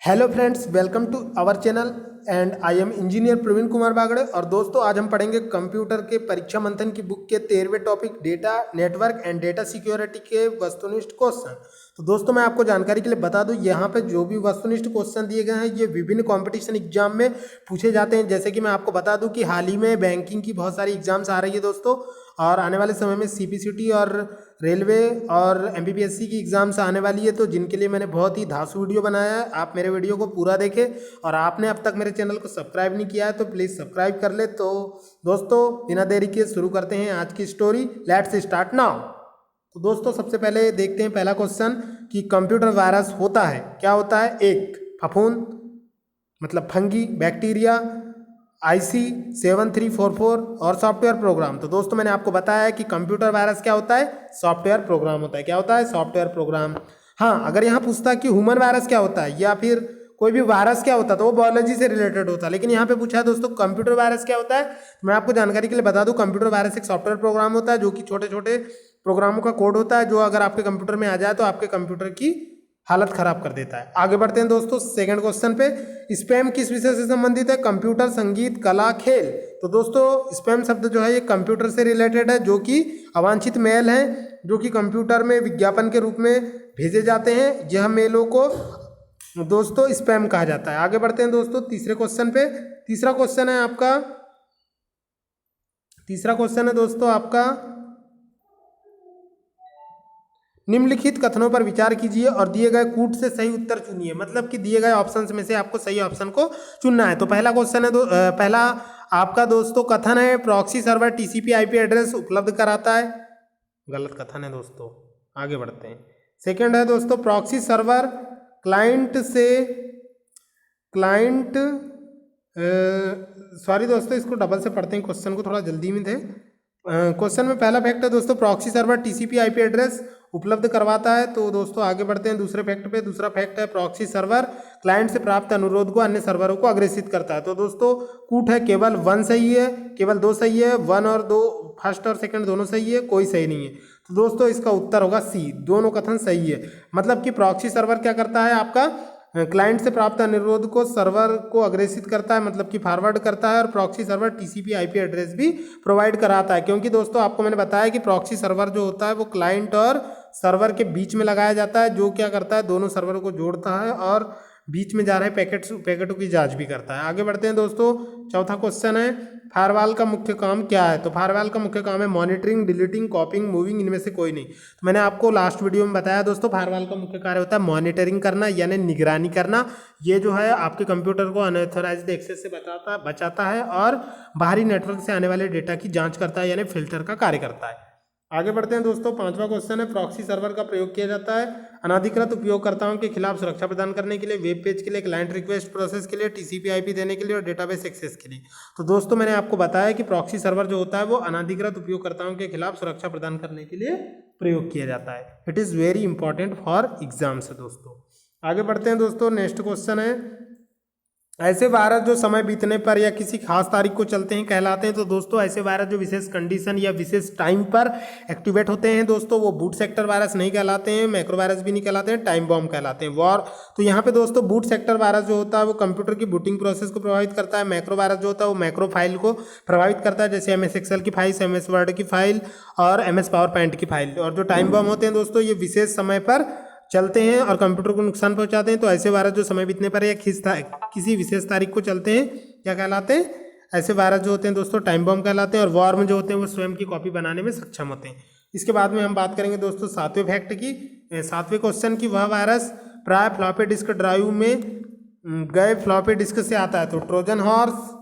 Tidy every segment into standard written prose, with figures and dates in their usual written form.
Hello friends, welcome to our channel and I am engineer Praveen Kumar Bagde. और दोस्तों, आज हम पढ़ेंगे कंप्यूटर के परीक्षा मंथन की बुक के 13वें topic data network and data security के वस्तुनिष्ठ क्वेश्चन। तो दोस्तों, मैं आपको जानकारी के लिए बता दूं, यहाँ पे जो भी वस्तुनिष्ठ क्वेश्चन दिए गए हैं ये विभिन्न कंपटीशन एग्जाम में पूछे जाते हैं। जैसे कि मैं आपको बता दूं कि हाल ही में बैंकिंग की बहुत सारी एग्जाम्स आ रही है दोस्तों, और आने वाले समय में सीपीसीटी और रेलवे और एमपीपीएससी की एग्जाम्स आने वाली है। तो जिनके लिए मैंने बहुत ही धांसू वीडियो बनाया है, आप मेरे वीडियो को पूरा देखें। और आपने अब तक मेरे चैनल को सब्सक्राइब नहीं किया है तो प्लीज़ सब्सक्राइब कर ले। तो दोस्तों, बिना देरी के शुरू करते हैं आज की स्टोरी। Let's start now. तो दोस्तों, सबसे पहले देखते हैं पहला क्वेश्चन कि कंप्यूटर वायरस होता है, क्या होता है? एक, फफूंद मतलब फंगी, बैक्टीरिया, IC 7344 और सॉफ्टवेयर प्रोग्राम। तो दोस्तों, मैंने आपको बताया है कि कंप्यूटर वायरस क्या होता है? सॉफ्टवेयर प्रोग्राम होता है। क्या होता है? Software program. हाँ, अगर यहाँ पूछता कि ह्यूमन वायरस क्या होता है या फिर कोई भी वायरस क्या होता है तो वो बायोलॉजी से रिलेटेड होता है। लेकिन यहाँ पे पूछा है दोस्तों कंप्यूटर वायरस क्या होता है। तो मैं आपको जानकारी के लिए बता दूं, कंप्यूटर वायरस एक सॉफ्टवेयर प्रोग्राम होता है जो कि छोटे छोटे प्रोग्रामों का कोड होता है, जो अगर आपके कंप्यूटर में आ जाए तो आपके कंप्यूटर की हालत खराब कर देता है। आगे बढ़ते हैं दोस्तों सेकंड क्वेश्चन पे। स्पैम किस विषय से संबंधित है? कंप्यूटर, संगीत, कला, खेल। तो दोस्तों, स्पैम शब्द जो है ये कंप्यूटर से रिलेटेड है, जो कि अवांछित मेल हैं जो कि कंप्यूटर में विज्ञापन के रूप में भेजे जाते हैं। यह मेलों को दोस्तों स्पैम कहा जाता है। आगे बढ़ते हैं दोस्तों तीसरे क्वेश्चन पे। तीसरा क्वेश्चन है दोस्तों आपका, निम्नलिखित कथनों पर विचार कीजिए और दिए गए कूट से सही उत्तर चुनिए। मतलब कि दिए गए ऑप्शंस में से आपको सही ऑप्शन को चुनना है। तो पहला क्वेश्चन है पहला आपका दोस्तों कथन है, proxy server TCP IP address उपलब्ध कराता है। गलत कथन है दोस्तों, आगे बढ़ते हैं। सेकंड है दोस्तों, प्रॉक्सी सर्वर सॉरी दोस्तों, इसको डबल से पढ़ते हैं, क्वेश्चन को थोड़ा जल्दी में थे। क्वेश्चन में पहला फैक्ट है दोस्तों, proxy server TCP IP address उपलब्ध करवाता है। तो दोस्तों आगे बढ़ते हैं दूसरे फैक्ट पे। दूसरा फैक्ट है, प्रॉक्सी सर्वर क्लाइंट से प्राप्त अनुरोध को अन्य सर्वरों को अग्रेसित करता है। तो दोस्तों कूट है, केवल 1 सही है, केवल 2 सही है। 1 और 2, फर्स्ट और सेकंड दोनों सही है, कोई सही नहीं है। तो दोस्तों इसका उत्तर होगा सी, दोनों कथन सही है। मतलब कि प्रॉक्सी सर्वर क्या करता है, आपका क्लाइंट से प्राप्त अनुरोध को सर्वर को अग्रेसित करता है, मतलब कि फॉरवर्ड करता है। और proxy server TCP IP address भी प्रोवाइड कराता है, क्योंकि दोस्तों आपको मैंने बताया कि प्रॉक्सी सर्वर जो होता है वो क्लाइंट और सर्वर के बीच में लगाया जाता है, जो क्या करता है, दोनों सर्वर को जोड़ता है और बीच में जा रहे पैकेटों की जांच भी करता है। आगे बढ़ते हैं दोस्तों, चौथा क्वेश्चन है, फायरवॉल का मुख्य काम क्या है? तो फायरवॉल का मुख्य काम है मॉनिटरिंग, डिलीटिंग, कॉपिंग, मूविंग, इनमें से कोई नहीं। तो मैंने आपको लास्ट वीडियो में बताया दोस्तों, फायरवॉल का मुख्य कार्य होता है मॉनिटरिंग करना, यानी निगरानी करना। ये जो है आपके कंप्यूटर को अनऑथराइज्ड एक्सेस से बचाता है और बाहरी नेटवर्क से आने वाले डेटा की जाँच करता है, यानी फिल्टर का कार्य करता है। आगे बढ़ते हैं दोस्तों, पांचवा क्वेश्चन है, प्रॉक्सी सर्वर का प्रयोग किया जाता है अनाधिकृत उपयोगकर्ताओं के खिलाफ सुरक्षा प्रदान करने के लिए, वेब पेज के लिए, क्लाइंट रिक्वेस्ट प्रोसेस के लिए, टीसीपी आईपी देने के लिए और डेटाबेस एक्सेस के लिए। तो दोस्तों मैंने आपको बताया कि प्रॉक्सी सर्वर जो होता है वो अनाधिकृत उपयोगकर्ताओं के खिलाफ सुरक्षा प्रदान करने के लिए प्रयोग किया जाता है। It is very important for exams दोस्तों। आगे बढ़ते हैं दोस्तों, नेक्स्ट क्वेश्चन है, ऐसे वायरस जो समय बीतने पर या किसी खास तारीख को चलते हैं कहलाते हैं। तो दोस्तों ऐसे वायरस जो विशेष कंडीशन या विशेष टाइम पर एक्टिवेट होते हैं दोस्तों, वो बूट सेक्टर वायरस नहीं कहलाते हैं, मैक्रो वायरस भी नहीं कहलाते हैं, टाइम बॉम्ब कहलाते हैं। वॉर तो यहाँ पे दोस्तों बूट सेक्टर वायरस जो होता है वो कंप्यूटर की बूटिंग प्रोसेस को प्रभावित करता है। मैक्रो वायरस जो होता है वो मैक्रो फाइल को प्रभावित करता है, जैसे MS एक्सेल की फाइल, MS वर्ड की फाइल और MS पावर पॉइंट की फाइल। और जो टाइम बॉम्ब होते हैं दोस्तों, ये विशेष समय पर चलते हैं और कंप्यूटर को नुकसान पहुंचाते हैं। तो ऐसे वायरस जो समय बीतने पर या किसी विशेष तारीख को चलते हैं क्या कहलाते हैं? ऐसे वायरस जो होते हैं दोस्तों टाइम बॉम्ब कहलाते हैं। और वॉर में जो होते हैं वो स्वयं की कॉपी बनाने में सक्षम होते हैं। इसके बाद में हम बात करेंगे दोस्तों सातवें फैक्ट की, सातवें क्वेश्चन की। वह वायरस प्राय फ्लॉपी डिस्क ड्राइव में गए फ्लॉपी डिस्क से आता है। तो Trojan horse,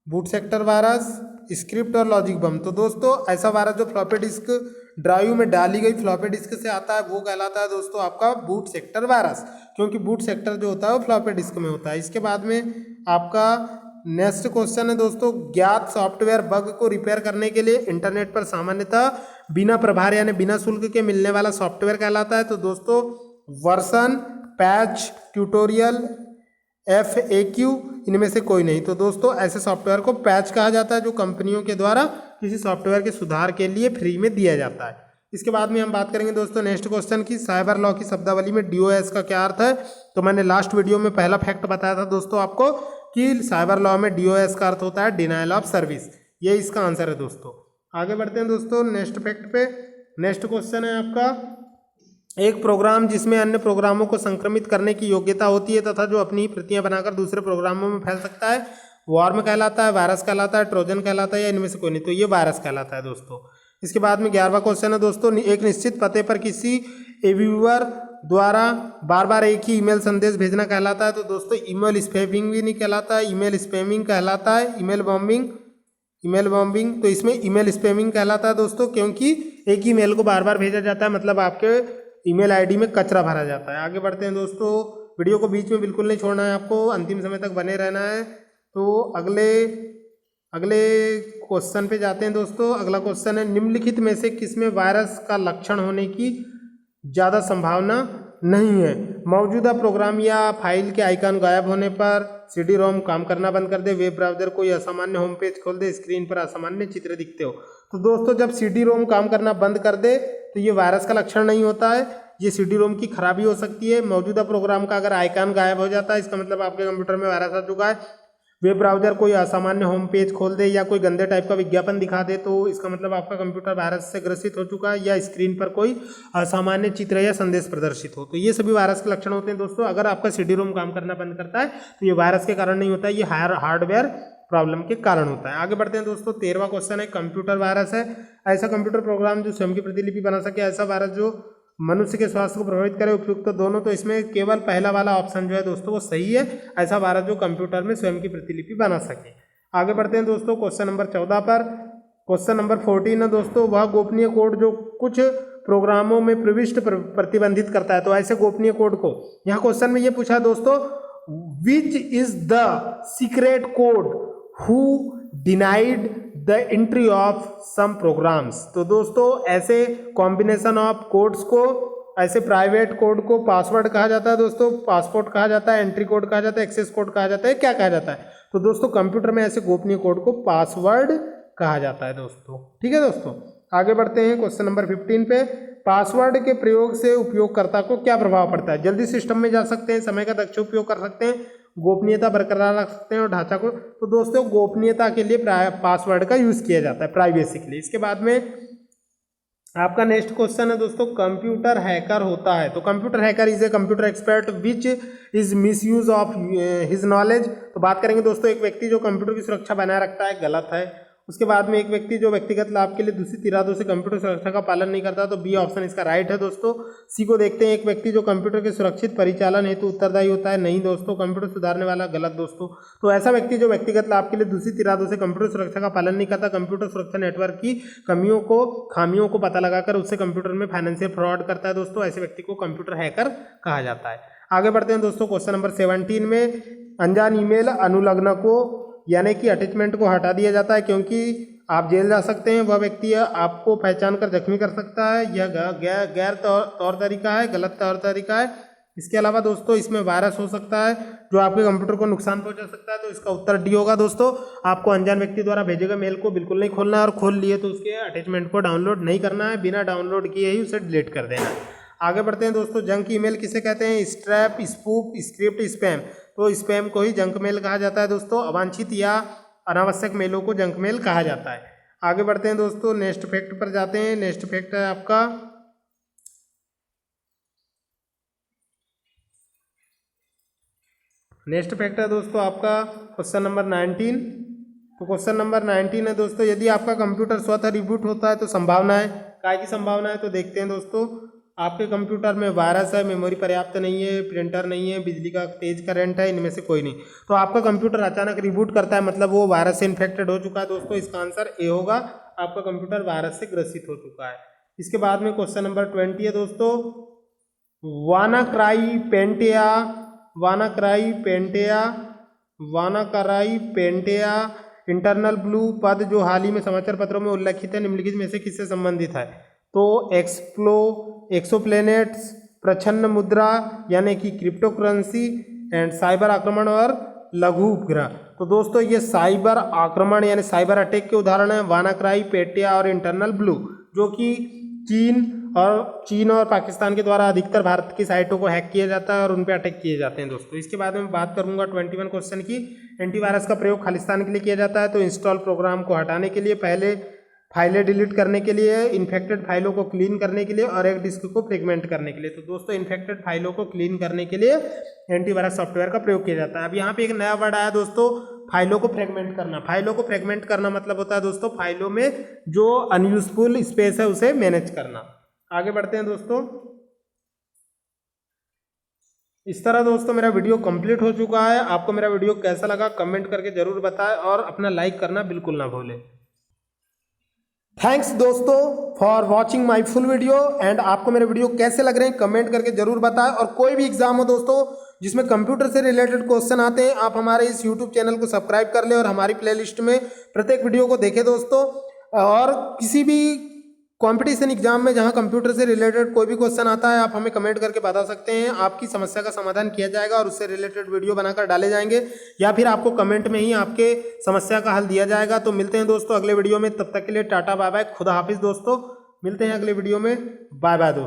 boot sector virus, script और लॉजिक बम। तो दोस्तों ऐसा वायरस जो फ्लॉपी डिस्क ड्राइव में डाली गई फ्लॉपी डिस्क से आता है वो कहलाता है दोस्तों आपका बूट सेक्टर वायरस, क्योंकि बूट सेक्टर जो होता है वो फ्लॉपी डिस्क में होता है। इसके बाद में आपका नेक्स्ट क्वेश्चन है दोस्तों, ज्ञात सॉफ्टवेयर बग को रिपेयर करने के लिए इंटरनेट पर सामान्यतः बिना प्रभार यानी बिना शुल्क के मिलने वाला सॉफ्टवेयर कहलाता है। तो दोस्तों वर्जन, पैच, ट्यूटोरियल, FAQ, इनमें से कोई नहीं। तो दोस्तों ऐसे सॉफ्टवेयर को पैच कहा जाता है, जो कंपनियों के द्वारा किसी सॉफ्टवेयर के सुधार के लिए फ्री में दिया जाता है। इसके बाद में हम बात करेंगे दोस्तों नेक्स्ट क्वेश्चन की, साइबर लॉ की शब्दावली में डीओएस का क्या अर्थ है। तो मैंने लास्ट वीडियो में पहला फैक्ट बताया था दोस्तों आपको कि साइबर लॉ में डीओएस का अर्थ होता है डिनायल ऑफ सर्विस। ये इसका आंसर है दोस्तों। आगे बढ़ते हैं दोस्तों नेक्स्ट फैक्ट पे। नेक्स्ट क्वेश्चन है आपका, एक प्रोग्राम जिसमें अन्य प्रोग्रामों को संक्रमित करने की योग्यता होती है तथा जो अपनी प्रतियां बनाकर दूसरे प्रोग्रामों में फैल सकता है, वॉर्म कहलाता है, वायरस कहलाता है, ट्रोजन कहलाता है, या इनमें से कोई नहीं। तो ये वायरस कहलाता है दोस्तों। इसके बाद में 11वां क्वेश्चन है दोस्तों, एक निश्चित पते पर किसी एव्यूअर द्वारा बार बार एक ही ईमेल संदेश भेजना कहलाता है। तो दोस्तों ईमेल स्पैमिंग भी नहीं कहलाता है, ईमेल स्पैमिंग कहलाता है, ईमेल बॉम्बिंग। तो इसमें ईमेल स्पैमिंग कहलाता है दोस्तों, क्योंकि एक ही मेल को बार बार भेजा जाता है, मतलब आपके ईमेल आईडी में कचरा भरा जाता है। आगे बढ़ते हैं दोस्तों, वीडियो को बीच में बिल्कुल नहीं छोड़ना है आपको, अंतिम समय तक बने रहना है। तो अगले क्वेश्चन पे जाते हैं दोस्तों। अगला क्वेश्चन है, निम्नलिखित में से किसमें वायरस का लक्षण होने की ज़्यादा संभावना नहीं है। मौजूदा प्रोग्राम या फाइल के आइकन गायब होने पर, सीडी रोम काम करना बंद कर दे, वेब ब्राउजर कोई असामान्य होम पेज खोल दे, स्क्रीन पर असामान्य चित्र दिखते हो। तो दोस्तों जब सीडी रोम काम करना बंद कर दे तो ये वायरस का लक्षण नहीं होता है, ये सीडी रोम की खराबी हो सकती है। मौजूदा प्रोग्राम का अगर आइकन गायब हो जाता है, इसका मतलब आपके कंप्यूटर में वायरस आ चुका है। वेब ब्राउजर कोई असामान्य होम पेज खोल दे या कोई गंदे टाइप का विज्ञापन दिखा दे, तो इसका मतलब आपका कंप्यूटर वायरस से ग्रसित हो चुका है, या स्क्रीन पर कोई असामान्य चित्र या संदेश प्रदर्शित हो। तो ये सभी वायरस के लक्षण होते हैं दोस्तों। अगर आपका सीडी रोम काम करना बंद करता है तो ये वायरस के कारण नहीं होता है, ये हार्डवेयर प्रॉब्लम के कारण होता है। आगे बढ़ते हैं दोस्तों, 13वां क्वेश्चन है, कंप्यूटर वायरस है ऐसा कंप्यूटर प्रोग्राम जो स्वयं की प्रतिलिपि बना सके, ऐसा वायरस जो मनुष्य के स्वास्थ्य को प्रभावित करे, उपयुक्त तो दोनों। तो इसमें केवल पहला वाला ऑप्शन जो है दोस्तों वो सही है, ऐसा वायरस जो कंप्यूटर में स्वयं की प्रतिलिपि बना सके। आगे बढ़ते हैं दोस्तों क्वेश्चन नंबर 14 पर। क्वेश्चन नंबर 14 है दोस्तों, वह गोपनीय कोड जो कुछ प्रोग्रामों में प्रविष्ट प्रतिबंधित करता है। तो ऐसे गोपनीय कोड को यहाँ क्वेश्चन में ये पूछा है दोस्तों, which is the secret code who denied the entry of some programs. तो दोस्तों ऐसे कॉम्बिनेशन ऑफ कोड्स को, ऐसे प्राइवेट कोड को पासवर्ड कहा जाता है दोस्तों, पासपोर्ट कहा जाता है, एंट्री कोड कहा जाता है, एक्सेस कोड कहा जाता है, क्या कहा जाता है। तो दोस्तों कंप्यूटर में ऐसे गोपनीय कोड को पासवर्ड कहा जाता है दोस्तों। ठीक है दोस्तों, आगे बढ़ते हैं क्वेश्चन नंबर 15 पे। पासवर्ड के प्रयोग से उपयोगकर्ता को क्या प्रभाव पड़ता है। जल्दी सिस्टम में जा सकते हैं, समय का दक्ष उपयोग कर सकते हैं, गोपनीयता बरकरार रख सकते हैं और ढांचा को। तो दोस्तों गोपनीयता के लिए पासवर्ड का यूज किया जाता है, प्राइवेसी के लिए। इसके बाद में आपका नेक्स्ट क्वेश्चन है दोस्तों, कंप्यूटर हैकर होता है। तो computer hacker is a computer expert which is misuse of his knowledge. तो बात करेंगे दोस्तों, एक व्यक्ति जो कंप्यूटर की सुरक्षा बनाए रखता है, गलत है। उसके बाद में एक व्यक्ति जो व्यक्तिगत लाभ के लिए दूषित इरादों से कंप्यूटर सुरक्षा का पालन नहीं करता। तो बी ऑप्शन इसका राइट है दोस्तों। सी को देखते हैं, एक व्यक्ति जो कंप्यूटर के सुरक्षित परिचालन हेतु उत्तरदायी होता है। नहीं दोस्तों, कंप्यूटर सुधारने वाला, गलत दोस्तों। तो ऐसा व्यक्ति जो व्यक्तिगत लाभ के लिए दूषित इरादों से कंप्यूटर सुरक्षा का पालन नहीं करता, कंप्यूटर सुरक्षा नेटवर्क की खामियों को पता लगाकर उससे कंप्यूटर में फाइनेंशियल फ्रॉड करता है दोस्तों, ऐसे व्यक्ति को कंप्यूटर हैकर कहा जाता है। आगे बढ़ते हैं दोस्तों क्वेश्चन नंबर 17 में, अनजान ईमेल अनुलग्न को यानी कि अटैचमेंट को हटा दिया जाता है क्योंकि आप जेल जा सकते हैं। वह व्यक्ति आपको पहचान कर जख्मी कर सकता है, यह गैर तौर तरीका है, गलत तौर तरीका है। इसके अलावा दोस्तों इसमें वायरस हो सकता है जो आपके कंप्यूटर को नुकसान पहुंचा सकता है। तो इसका उत्तर डी होगा दोस्तों। आपको अनजान व्यक्ति द्वारा भेजे गए मेल को बिल्कुल नहीं खोलना है, और खोल लिए तो उसके अटैचमेंट को डाउनलोड नहीं करना है, बिना डाउनलोड किए ही उसे डिलीट कर देना है। आगे बढ़ते हैं दोस्तों, जंक ईमेल किसे कहते हैं। Strap, spoof, script, spam. तो स्पैम को ही जंक मेल कहा जाता है दोस्तों। अवांछित या अनावश्यक मेलों को जंक मेल कहा जाता है। आगे बढ़ते हैं दोस्तों, नेक्स्ट फैक्ट पर जाते हैं। नेक्स्ट फैक्ट है आपका, नेक्स्ट फैक्ट है दोस्तों आपका क्वेश्चन नंबर 19। तो क्वेश्चन नंबर 19 है दोस्तों, यदि आपका कंप्यूटर स्वतः रिबूट होता है तो संभावना है, काय की संभावना है। तो देखते हैं दोस्तों, आपके कंप्यूटर में वायरस है, मेमोरी पर्याप्त नहीं है, प्रिंटर नहीं है, बिजली का तेज करंट है, इनमें से कोई नहीं। तो आपका कंप्यूटर अचानक रिबूट करता है, मतलब वो वायरस से इन्फेक्टेड हो चुका है दोस्तों। इसका आंसर ए होगा, आपका कंप्यूटर वायरस से ग्रसित हो चुका है। इसके बाद में क्वेश्चन नंबर 20 है दोस्तों, वानाक्राई पेंटेया इंटरनल ब्लू पद जो हाल ही में समाचार पत्रों में उल्लेखित है, निम्नलिखित में से किससे संबंधित है। तो एक्सोप्लैनेट्स, प्रच्छन्न मुद्रा यानी कि क्रिप्टो करेंसी, एंड साइबर आक्रमण और लघु उपग्रह। तो दोस्तों ये साइबर आक्रमण यानी साइबर अटैक के उदाहरण है, वानाक्राई, पेटिया और इंटरनल ब्लू, जो कि चीन और पाकिस्तान के द्वारा अधिकतर भारत की साइटों को हैक किया जाता है और उन पर अटैक किए जाते हैं दोस्तों। इसके बाद में बात करूंगा 21 क्वेश्चन की। एंटीवायरस का प्रयोग खालिस्तान के लिए किया जाता है। तो इंस्टॉल प्रोग्राम को हटाने के लिए, पहले फाइलें डिलीट करने के लिए, इन्फेक्टेड फाइलों को क्लीन करने के लिए और एक डिस्क को फ्रेगमेंट करने के लिए। तो दोस्तों इन्फेक्टेड फाइलों को क्लीन करने के लिए एंटीवायरस सॉफ्टवेयर का प्रयोग किया जाता है। अब यहाँ पे एक नया वर्ड आया दोस्तों, फाइलों को फ्रेगमेंट करना। फाइलों को फ्रेगमेंट करना मतलब होता है दोस्तों फाइलों में जो अनयूजफुल स्पेस है उसे मैनेज करना। आगे बढ़ते हैं दोस्तों। इस तरह दोस्तों मेरा वीडियो कंप्लीट हो चुका है। आपको मेरा वीडियो कैसा लगा कमेंट करके जरूर बताएं और अपना लाइक करना बिल्कुल ना भूलें। थैंक्स दोस्तों for watching my full video and आपको मेरे वीडियो कैसे लग रहे हैं कमेंट करके जरूर बताएं। और कोई भी एग्जाम हो दोस्तों जिसमें कंप्यूटर से रिलेटेड क्वेश्चन आते हैं, आप हमारे इस यूट्यूब चैनल को सब्सक्राइब कर लें और हमारी प्लेलिस्ट में प्रत्येक वीडियो को देखें दोस्तों। और किसी भी कंपटीशन एग्जाम में जहां कंप्यूटर से रिलेटेड कोई भी क्वेश्चन आता है, आप हमें कमेंट करके बता सकते हैं। आपकी समस्या का समाधान किया जाएगा और उससे रिलेटेड वीडियो बनाकर डाले जाएंगे, या फिर आपको कमेंट में ही आपके समस्या का हल दिया जाएगा। तो मिलते हैं दोस्तों अगले वीडियो में, तब तक के लिए टाटा बाय बाय, खुदा हाफिज दोस्तों। मिलते हैं अगले वीडियो में, बाय बाय दोस्तों।